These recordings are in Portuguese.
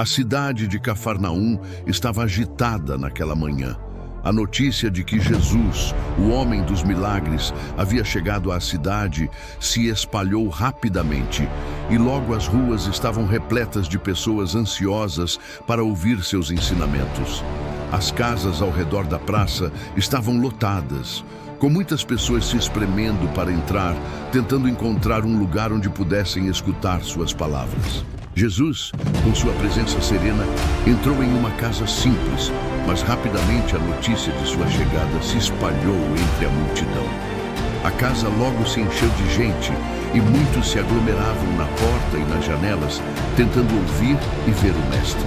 A cidade de Cafarnaum estava agitada naquela manhã. A notícia de que Jesus, o homem dos milagres, havia chegado à cidade se espalhou rapidamente e logo as ruas estavam repletas de pessoas ansiosas para ouvir seus ensinamentos. As casas ao redor da praça estavam lotadas, com muitas pessoas se espremendo para entrar, tentando encontrar um lugar onde pudessem escutar suas palavras. Jesus, com sua presença serena, entrou em uma casa simples, mas rapidamente a notícia de sua chegada se espalhou entre a multidão. A casa logo se encheu de gente e muitos se aglomeravam na porta e nas janelas, tentando ouvir e ver o mestre.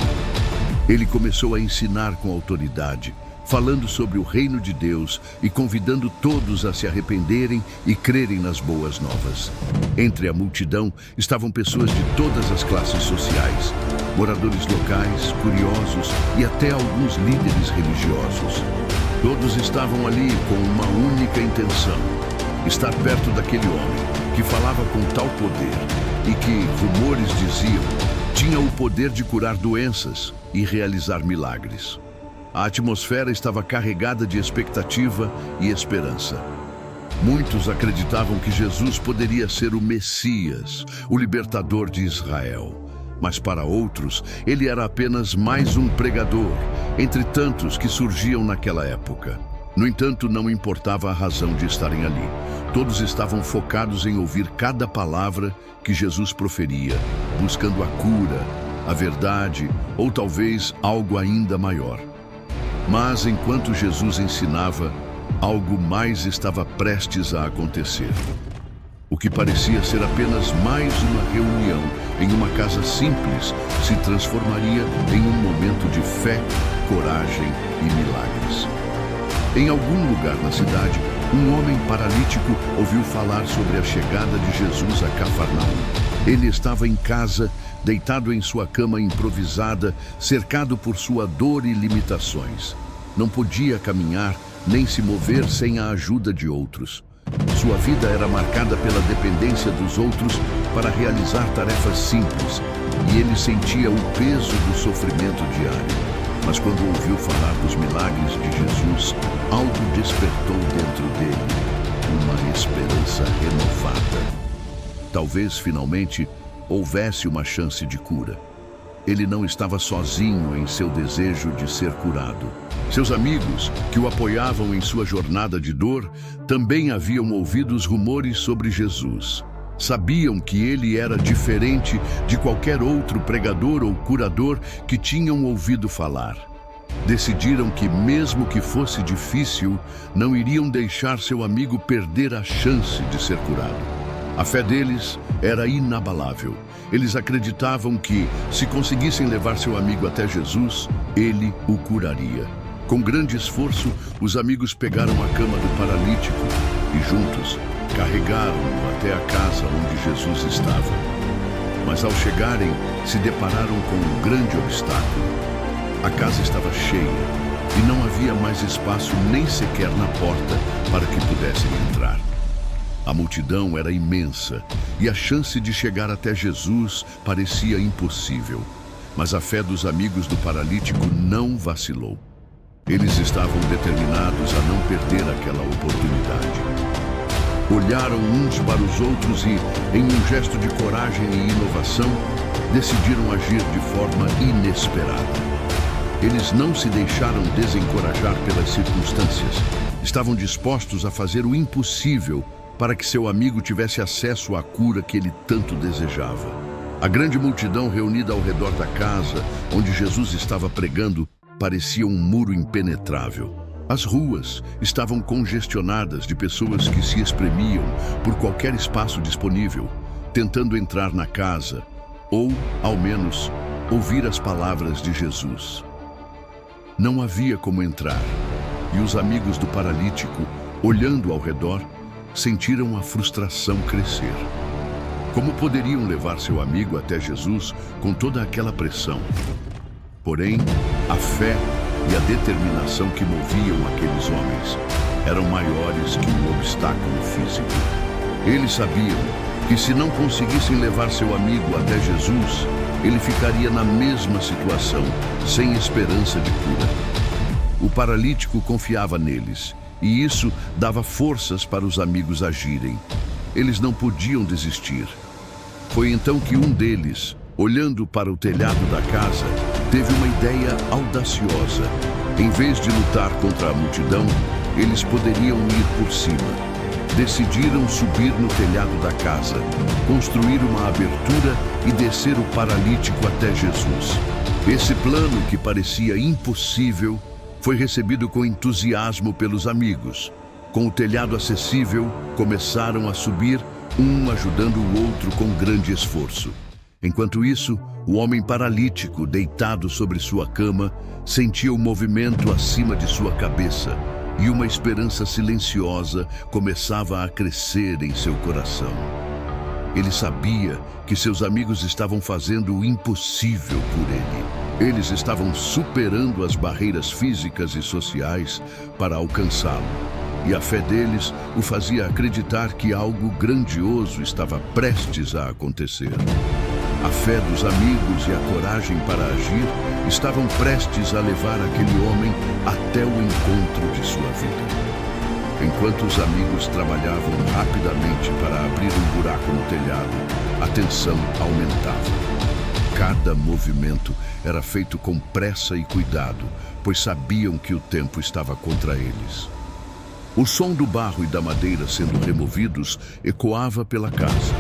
Ele começou a ensinar com autoridade, falando sobre o reino de Deus e convidando todos a se arrependerem e crerem nas boas novas. Entre a multidão estavam pessoas de todas as classes sociais, moradores locais, curiosos e até alguns líderes religiosos. Todos estavam ali com uma única intenção: estar perto daquele homem que falava com tal poder e que, rumores diziam, tinha o poder de curar doenças e realizar milagres. A atmosfera estava carregada de expectativa e esperança. Muitos acreditavam que Jesus poderia ser o Messias, o libertador de Israel. Mas para outros, ele era apenas mais um pregador, entre tantos que surgiam naquela época. No entanto, não importava a razão de estarem ali. Todos estavam focados em ouvir cada palavra que Jesus proferia, buscando a cura, a verdade ou talvez algo ainda maior. Mas enquanto Jesus ensinava, algo mais estava prestes a acontecer. O que parecia ser apenas mais uma reunião em uma casa simples se transformaria em um momento de fé, coragem e milagres. Em algum lugar na cidade, um homem paralítico ouviu falar sobre a chegada de Jesus a Cafarnaum. Ele estava em casa, deitado em sua cama improvisada, cercado por sua dor e limitações. Não podia caminhar nem se mover sem a ajuda de outros. Sua vida era marcada pela dependência dos outros para realizar tarefas simples, e ele sentia o peso do sofrimento diário. Mas quando ouviu falar dos milagres de Jesus, algo despertou dentro dele, uma esperança renovada. Talvez, finalmente, houvesse uma chance de cura. Ele não estava sozinho em seu desejo de ser curado. Seus amigos, que o apoiavam em sua jornada de dor, também haviam ouvido os rumores sobre Jesus. Sabiam que ele era diferente de qualquer outro pregador ou curador que tinham ouvido falar. Decidiram que, mesmo que fosse difícil, não iriam deixar seu amigo perder a chance de ser curado. A fé deles era inabalável. Eles acreditavam que, se conseguissem levar seu amigo até Jesus, ele o curaria. Com grande esforço, os amigos pegaram a cama do paralítico e, juntos, carregaram-no até a casa onde Jesus estava. Mas, ao chegarem, se depararam com um grande obstáculo. A casa estava cheia e não havia mais espaço nem sequer na porta para que pudessem entrar. A multidão era imensa e a chance de chegar até Jesus parecia impossível. Mas a fé dos amigos do paralítico não vacilou. Eles estavam determinados a não perder aquela oportunidade. Olharam uns para os outros e, em um gesto de coragem e inovação, decidiram agir de forma inesperada. Eles não se deixaram desencorajar pelas circunstâncias. Estavam dispostos a fazer o impossível para que seu amigo tivesse acesso à cura que ele tanto desejava. A grande multidão reunida ao redor da casa, onde Jesus estava pregando, parecia um muro impenetrável. As ruas estavam congestionadas de pessoas que se espremiam por qualquer espaço disponível, tentando entrar na casa, ou, ao menos, ouvir as palavras de Jesus. Não havia como entrar, e os amigos do paralítico, olhando ao redor, sentiram a frustração crescer. Como poderiam levar seu amigo até Jesus com toda aquela pressão? Porém, a fé e a determinação que moviam aqueles homens eram maiores que o obstáculo físico. Eles sabiam que, se não conseguissem levar seu amigo até Jesus, ele ficaria na mesma situação, sem esperança de cura. O paralítico confiava neles, e isso dava forças para os amigos agirem. Eles não podiam desistir. Foi então que um deles, olhando para o telhado da casa, teve uma ideia audaciosa. Em vez de lutar contra a multidão, eles poderiam ir por cima. Decidiram subir no telhado da casa, construir uma abertura e descer o paralítico até Jesus. Esse plano, que parecia impossível, foi recebido com entusiasmo pelos amigos. Com o telhado acessível, começaram a subir, um ajudando o outro com grande esforço. Enquanto isso, o homem paralítico, deitado sobre sua cama, sentia o movimento acima de sua cabeça, e uma esperança silenciosa começava a crescer em seu coração. Ele sabia que seus amigos estavam fazendo o impossível por ele. Eles estavam superando as barreiras físicas e sociais para alcançá-lo. E a fé deles o fazia acreditar que algo grandioso estava prestes a acontecer. A fé dos amigos e a coragem para agir estavam prestes a levar aquele homem até o encontro de sua vida. Enquanto os amigos trabalhavam rapidamente para abrir um buraco no telhado, a tensão aumentava. Cada movimento era feito com pressa e cuidado, pois sabiam que o tempo estava contra eles. O som do barro e da madeira sendo removidos ecoava pela casa,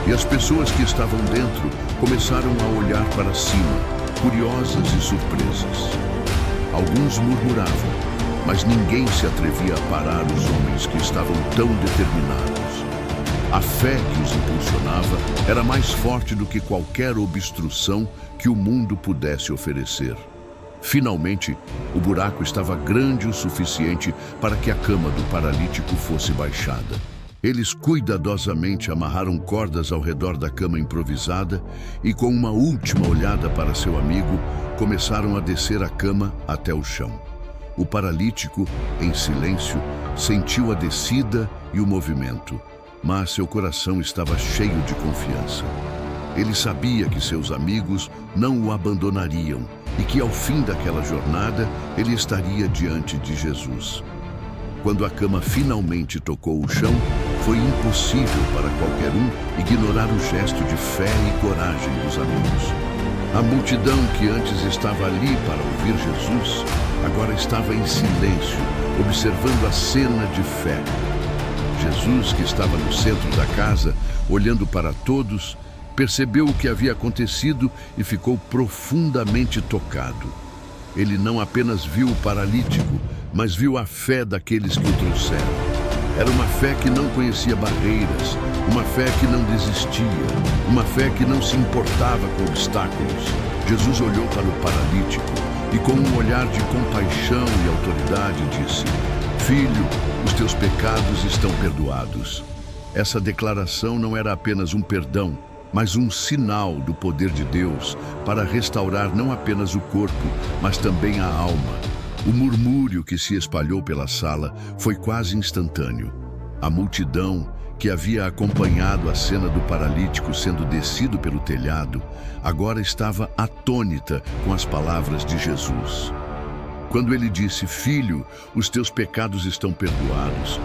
e as pessoas que estavam dentro começaram a olhar para cima, curiosas e surpresas. Alguns murmuravam, mas ninguém se atrevia a parar os homens que estavam tão determinados. A fé que os impulsionava era mais forte do que qualquer obstrução que o mundo pudesse oferecer. Finalmente, o buraco estava grande o suficiente para que a cama do paralítico fosse baixada. Eles cuidadosamente amarraram cordas ao redor da cama improvisada e, com uma última olhada para seu amigo, começaram a descer a cama até o chão. O paralítico, em silêncio, sentiu a descida e o movimento, mas seu coração estava cheio de confiança. Ele sabia que seus amigos não o abandonariam e que, ao fim daquela jornada, ele estaria diante de Jesus. Quando a cama finalmente tocou o chão, foi impossível para qualquer um ignorar o gesto de fé e coragem dos amigos. A multidão que antes estava ali para ouvir Jesus, agora estava em silêncio, observando a cena de fé. Jesus, que estava no centro da casa, olhando para todos, percebeu o que havia acontecido e ficou profundamente tocado. Ele não apenas viu o paralítico, mas viu a fé daqueles que o trouxeram. Era uma fé que não conhecia barreiras, uma fé que não desistia, uma fé que não se importava com obstáculos. Jesus olhou para o paralítico e, com um olhar de compaixão e autoridade, disse: "Filho, os teus pecados estão perdoados." Essa declaração não era apenas um perdão, mas um sinal do poder de Deus para restaurar não apenas o corpo, mas também a alma. O murmúrio que se espalhou pela sala foi quase instantâneo. A multidão, que havia acompanhado a cena do paralítico sendo descido pelo telhado, agora estava atônita com as palavras de Jesus. Quando ele disse: "Filho, os teus pecados estão perdoados",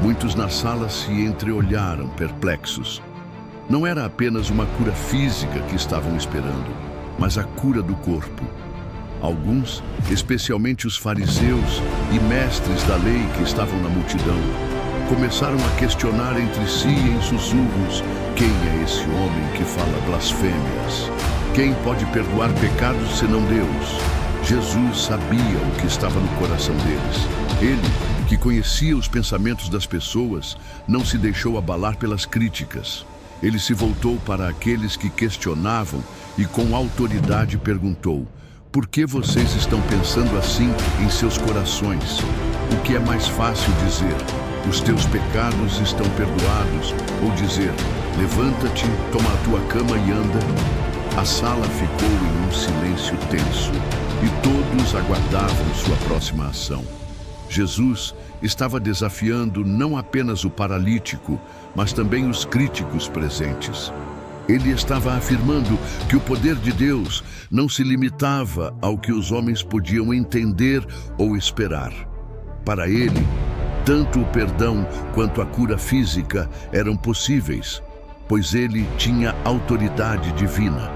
muitos na sala se entreolharam perplexos. Não era apenas uma cura física que estavam esperando, mas a cura do corpo. Alguns, especialmente os fariseus e mestres da lei que estavam na multidão, começaram a questionar entre si em sussurros: quem é esse homem que fala blasfêmias? Quem pode perdoar pecados senão Deus? Jesus sabia o que estava no coração deles. Ele, que conhecia os pensamentos das pessoas, não se deixou abalar pelas críticas. Ele se voltou para aqueles que questionavam e com autoridade perguntou: "Por que vocês estão pensando assim em seus corações? O que é mais fácil dizer: 'Os teus pecados estão perdoados', ou dizer: 'Levanta-te, toma a tua cama e anda'?" A sala ficou em um silêncio tenso e todos aguardavam sua próxima ação. Jesus estava desafiando não apenas o paralítico, mas também os críticos presentes. Ele estava afirmando que o poder de Deus não se limitava ao que os homens podiam entender ou esperar. Para ele, tanto o perdão quanto a cura física eram possíveis, pois ele tinha autoridade divina.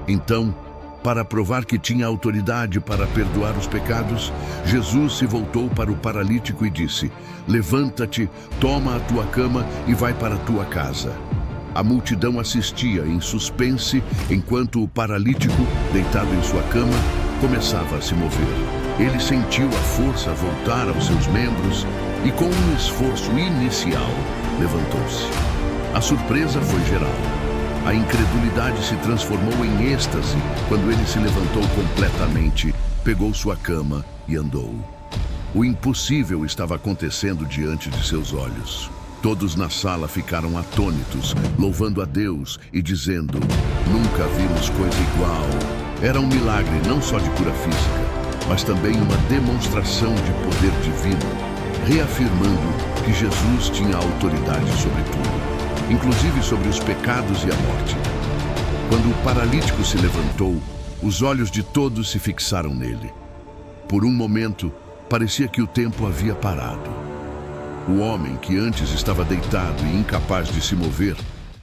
Então, para provar que tinha autoridade para perdoar os pecados, Jesus se voltou para o paralítico e disse: "Levanta-te, toma a tua cama e vai para a tua casa." A multidão assistia em suspense enquanto o paralítico, deitado em sua cama, começava a se mover. Ele sentiu a força voltar aos seus membros e, com um esforço inicial, levantou-se. A surpresa foi geral. A incredulidade se transformou em êxtase quando ele se levantou completamente, pegou sua cama e andou. O impossível estava acontecendo diante de seus olhos. Todos na sala ficaram atônitos, louvando a Deus e dizendo: "Nunca vimos coisa igual." Era um milagre não só de cura física, mas também uma demonstração de poder divino, reafirmando que Jesus tinha autoridade sobre tudo, inclusive sobre os pecados e a morte. Quando o paralítico se levantou, os olhos de todos se fixaram nele. Por um momento, parecia que o tempo havia parado. O homem, que antes estava deitado e incapaz de se mover,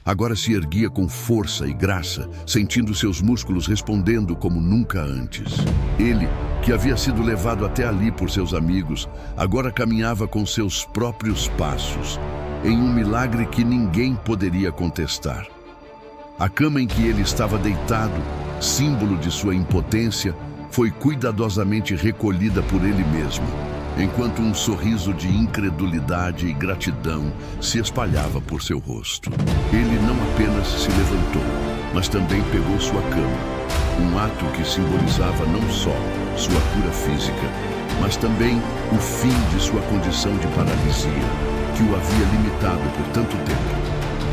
agora se erguia com força e graça, sentindo seus músculos respondendo como nunca antes. Ele, que havia sido levado até ali por seus amigos, agora caminhava com seus próprios passos, em um milagre que ninguém poderia contestar. A cama em que ele estava deitado, símbolo de sua impotência, foi cuidadosamente recolhida por ele mesmo, enquanto um sorriso de incredulidade e gratidão se espalhava por seu rosto. Ele não apenas se levantou, mas também pegou sua cama, um ato que simbolizava não só sua cura física, mas também o fim de sua condição de paralisia, que o havia limitado por tanto tempo.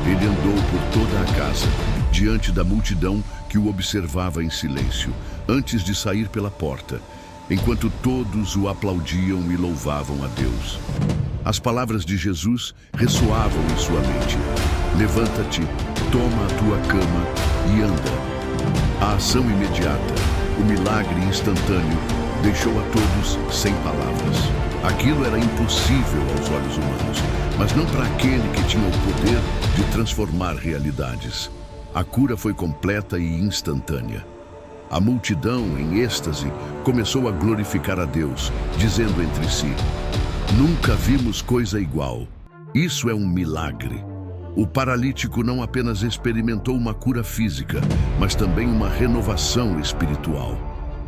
Ele andou por toda a casa, diante da multidão que o observava em silêncio, antes de sair pela porta, enquanto todos o aplaudiam e louvavam a Deus. As palavras de Jesus ressoavam em sua mente: "Levanta-te, toma a tua cama e anda." A ação imediata, o milagre instantâneo, deixou a todos sem palavras. Aquilo era impossível aos olhos humanos, mas não para aquele que tinha o poder de transformar realidades. A cura foi completa e instantânea. A multidão, em êxtase, começou a glorificar a Deus, dizendo entre si: "Nunca vimos coisa igual. Isso é um milagre." O paralítico não apenas experimentou uma cura física, mas também uma renovação espiritual.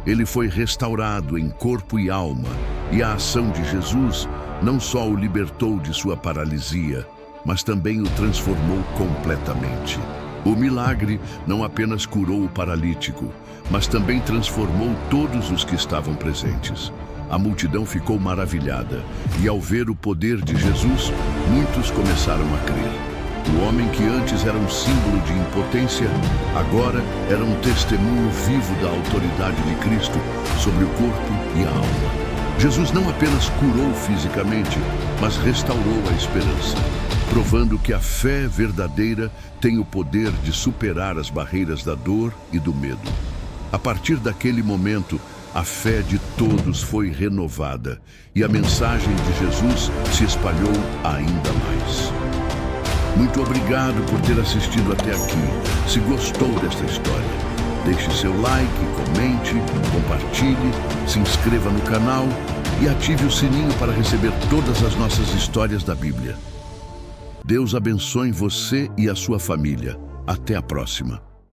Ele foi restaurado em corpo e alma, e a ação de Jesus não só o libertou de sua paralisia, mas também o transformou completamente. O milagre não apenas curou o paralítico, mas também transformou todos os que estavam presentes. A multidão ficou maravilhada, e ao ver o poder de Jesus, muitos começaram a crer. O homem que antes era um símbolo de impotência, agora era um testemunho vivo da autoridade de Cristo sobre o corpo e a alma. Jesus não apenas curou fisicamente, mas restaurou a esperança, provando que a fé verdadeira tem o poder de superar as barreiras da dor e do medo. A partir daquele momento, a fé de todos foi renovada e a mensagem de Jesus se espalhou ainda mais. Muito obrigado por ter assistido até aqui. Se gostou desta história, deixe seu like, comente, compartilhe, se inscreva no canal e ative o sininho para receber todas as nossas histórias da Bíblia. Deus abençoe você e a sua família. Até a próxima.